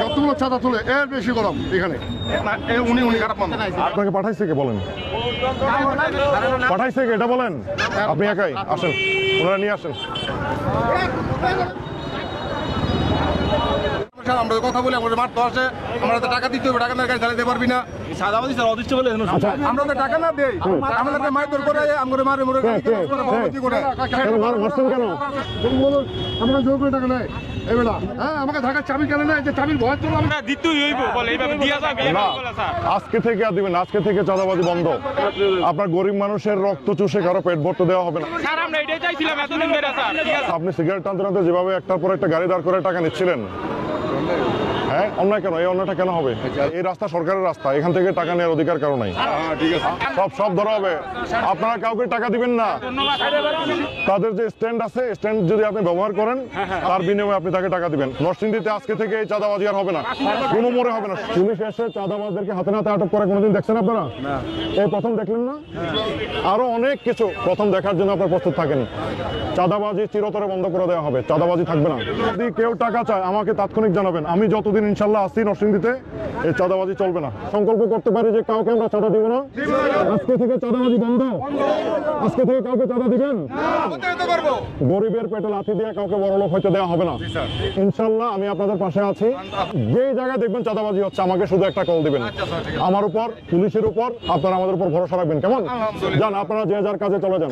কতগুলো চাঁদা তুলে এর বেশি গরম এখানে আপনাকে পাঠাইছে কে বলেন? পাঠাইছে কে এটা বলেন? আপনি একাই আসেন, ওনারা নিয়ে আসেন। আমরা কথা বলি আমাদের মারতে আসে, আমরা তো টাকা দিতে হবে, টাকা না গাড়ি চালাতে পারবি না। আমরা তো টাকা না দেই, আমাদের মারধর করে আমাদের মারে মরে কেন আমরা জোর করে টাকা নেই। আমাকে ঢাকার চাবি কেন না? চাবির ভয় তো আজকে থেকে আর দিবেন, আজকে থেকে চাঁদাবাজি বন্ধ। আপনার গরিব মানুষের রক্ত চুষে কারো পেট ভরতে দেওয়া হবে না। আপনি সিগারেট টানতে টানতে যেভাবে একটার পর একটা গাড়ি দাঁড় করে টাকা নিচ্ছিলেন, হ্যাঁ অন্যায় কেন? এই অন্যায়টা কেন হবে? এই রাস্তা সরকারের রাস্তা, এখান থেকে টাকা নেওয়ার অধিকার কারো নাই। সব ধরা হবে। আপনারা কাউকে টাকা দিবেন না। তাদের যে স্ট্যান্ড আছে, স্ট্যান্ড যদি আপনি ব্যবহার করেন তার বিনিময়ে আপনি তাকে টাকা দিবেন। নরসিংদীতে আজকে থেকে এই চাঁদাবাজি আর হবে না, কোনো মোড়ে হবে না। পুলিশ এসে চাঁদাবাজদেরকে হাতে নাতে আটক করে কোনোদিন দেখছেন আপনারা? এই প্রথম দেখলেন না? আরো অনেক কিছু প্রথম দেখার জন্য আপনার প্রস্তুত থাকেন। চাঁদাবাজি চিরতরে বন্ধ করে দেওয়া হবে, চাঁদাবাজি থাকবে না। যদি কেউ টাকা চায় আমাকে তাৎক্ষণিক জানাবেন। আমি যতদিন ইনশাল্লাহ আসি নরসিংদীতে এই চাঁদাবাজি চলবে না। সংকল্প করতে পারি যে কাউকে আমরা চাঁদা দিব না। আজকে থেকে চাঁদাবাজি বন্ধ। আজকে থেকে কাউকে চাঁদা দিবেন? গরিবের পেটে লাথি দিয়ে কাউকে বড়লোক হইতে দেওয়া হবে না। ইনশাল্লাহ আমি আপনাদের পাশে আছি। যে জায়গায় দেখবেন চাঁদাবাজি হচ্ছে আমাকে শুধু একটা কল দিবেন। আমার উপর, পুলিশের উপর, আপনারা আমাদের উপর ভরসা রাখবেন। কেমন? যান আপনারা যে যার কাজে চলে যান।